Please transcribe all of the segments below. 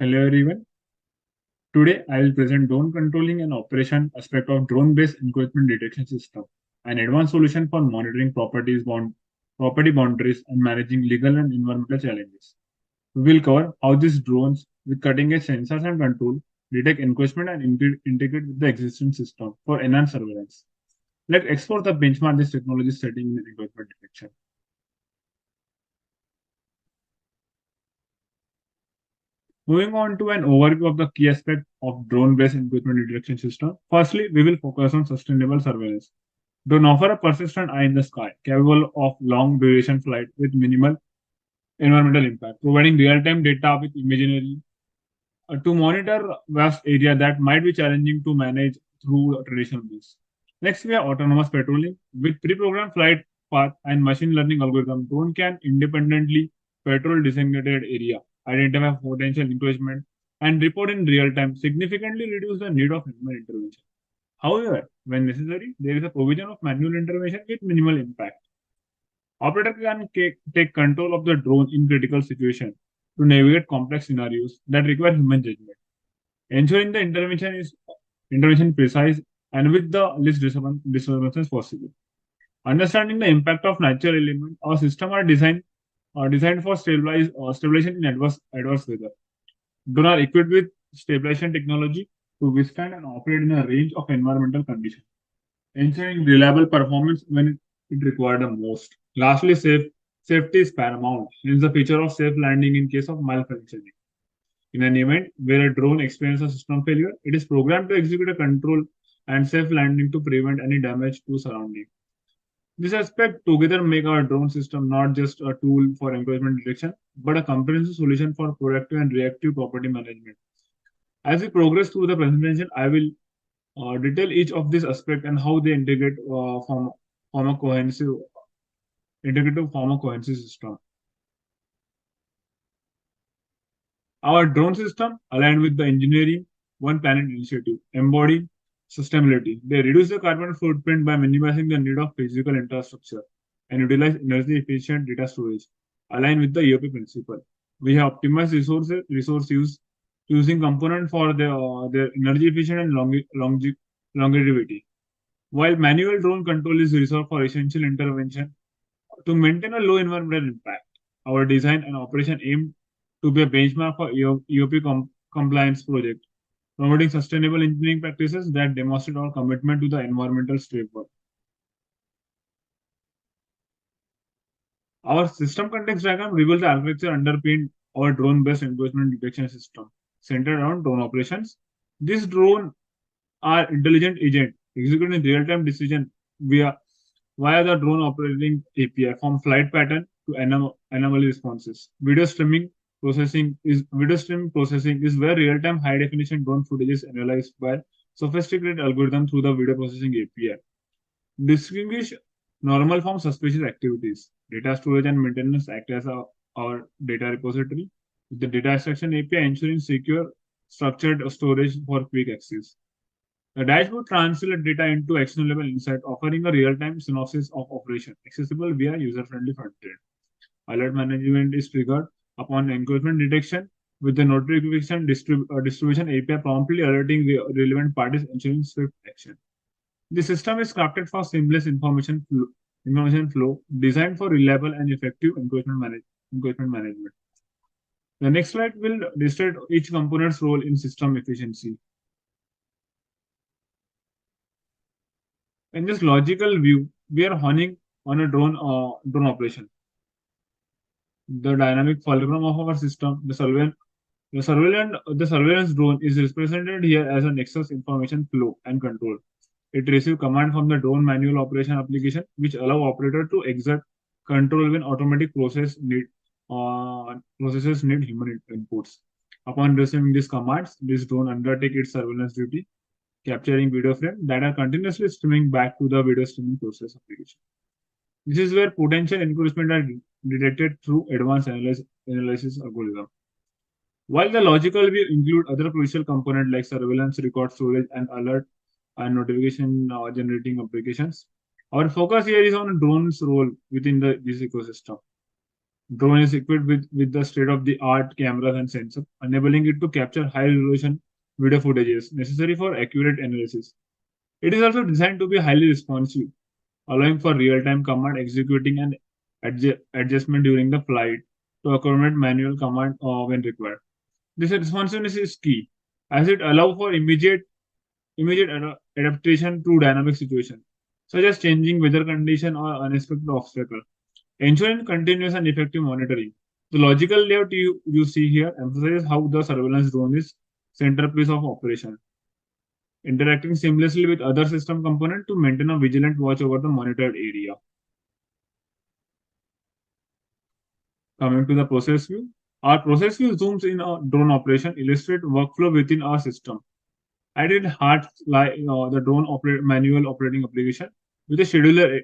Hello everyone. Today I will present drone controlling and operation aspect of drone-based encroachment detection system, an advanced solution for monitoring property boundaries and managing legal and environmental challenges. We will cover how these drones with cutting-edge sensors and control detect encroachment and integrate with the existing system for enhanced surveillance. Let's explore the benchmark this technology is setting in encroachment detection. Moving on to an overview of the key aspects of drone-based encroachment detection system. Firstly, we will focus on sustainable surveillance. Drone offer a persistent eye in the sky, capable of long duration flight with minimal environmental impact, providing real-time data with imagery to monitor vast area that might be challenging to manage through traditional means. Next, we have autonomous patrolling. With pre-programmed flight path and machine learning algorithm, drone can independently patrol designated area, identify potential encroachment, and report in real time, significantly reduce the need of human intervention. However, when necessary, there is a provision of manual intervention with minimal impact. Operator can take control of the drone in critical situations to navigate complex scenarios that require human judgment, ensuring the intervention precise and with the least disturbances possible. Understanding the impact of natural elements, our system are designed for stabilization in adverse weather. Drones are equipped with stabilization technology to withstand and operate in a range of environmental conditions, ensuring reliable performance when it required the most. Lastly, safety is paramount. Hence, the feature of safe landing in case of malfunctioning. In an event where a drone experiences a system failure, it is programmed to execute a control and safe landing to prevent any damage to surrounding. This aspect together make our drone system not just a tool for encroachment detection, but a comprehensive solution for proactive and reactive property management. As we progress through the presentation, I will detail each of these aspects and how they form a cohesive system. Our drone system, aligned with the engineering One Planet initiative, embody sustainability. They reduce the carbon footprint by minimizing the need of physical infrastructure and utilize energy efficient data storage, aligned with the EOP principle. We have optimized resource use using components for their energy efficient and longevity. While manual drone control is reserved for essential intervention to maintain a low environmental impact, our design and operation aim to be a benchmark for EOP compliance project, promoting sustainable engineering practices that demonstrate our commitment to the environmental framework. Our system context diagram reveals the architecture underpinned our drone-based encroachment detection system, centered around drone operations. These drones are intelligent agents executing real-time decision via the drone operating API, from flight pattern to anomaly responses. Video streaming processing is where real-time high-definition drone footage is analyzed by sophisticated algorithm through the video processing API. Distinguish normal from suspicious activities. Data storage and maintenance act as our data repository, with the data extraction API ensuring secure, structured storage for quick access. The dashboard translates data into actionable insight, offering a real-time synopsis of operation, accessible via user-friendly front-end. Alert management is triggered upon encroachment detection, with the notification distribution API promptly alerting the relevant parties, ensuring swift action. The system is crafted for seamless information flow, designed for reliable and effective encroachment management. The next slide will illustrate each component's role in system efficiency. In this logical view, we are honing on a drone operation. The dynamic fulcrum of our system, the surveillance drone is represented here as a nexus information flow and control. It receives command from the drone manual operation application, which allow operator to exert control when automatic processes need human inputs. Upon receiving these commands, this drone undertake its surveillance duty, capturing video frame that are continuously streaming back to the video streaming process application. This is where potential encroachment are detected through advanced analysis algorithm. While the logical view include other crucial components like surveillance, record storage, and alert and notification generating applications, our focus here is on drone's role within this ecosystem. Drone is equipped with the state-of-the-art cameras and sensors, enabling it to capture high-resolution video footages necessary for accurate analysis. It is also designed to be highly responsive, allowing for real-time command executing and adjustment during the flight to accommodate manual command when required. This responsiveness is key, as it allows for immediate adaptation to dynamic situations, such as changing weather condition or unexpected obstacle, ensuring continuous and effective monitoring. The logical layout you see here emphasizes how the surveillance drone is centerpiece of operation, interacting seamlessly with other system components to maintain a vigilant watch over the monitored area. Coming to the process view, our process view zooms in a drone operation, illustrate workflow within our system. I did hard like the manual operating application with a scheduler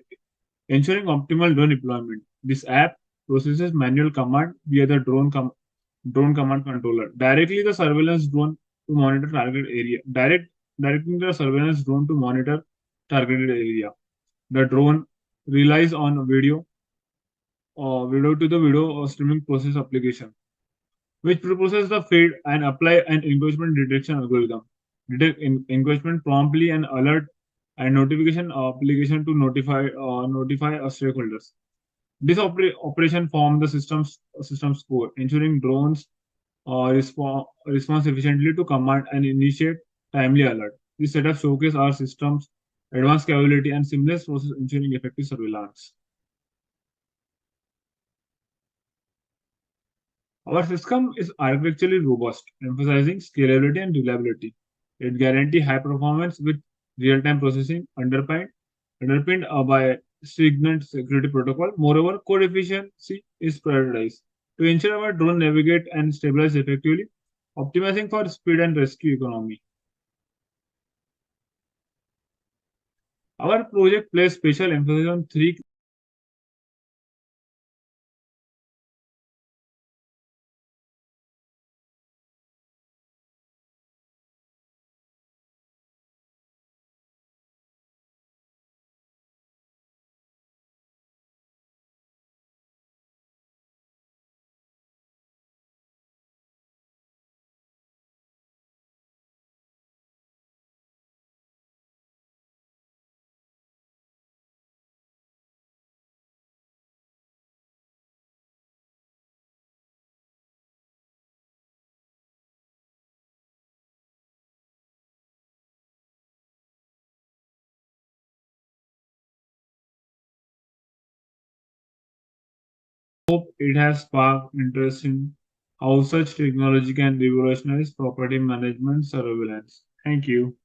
ensuring optimal drone deployment. This app processes manual command via the drone command controller, directly the surveillance drone to monitor target area. Directing the surveillance drone to monitor targeted area. The drone relies on video to the video streaming process application, which proposes the feed and apply an engagement detection algorithm. Detect engagement promptly and alert and notification application to notify stakeholders. This operation form the system's core, ensuring drones response efficiently to command and initiate timely alert. This setup showcase our system's advanced capability and seamless process, ensuring effective surveillance. Our system is architecturally robust, emphasizing scalability and reliability. It guarantees high performance with real-time processing underpinned by stringent security protocol. Moreover, code efficiency is prioritized to ensure our drone navigate and stabilize effectively, optimizing for speed and rescue economy. Our project places special emphasis on three It has sparked interest in how such technology can revolutionize property management surveillance. Thank you.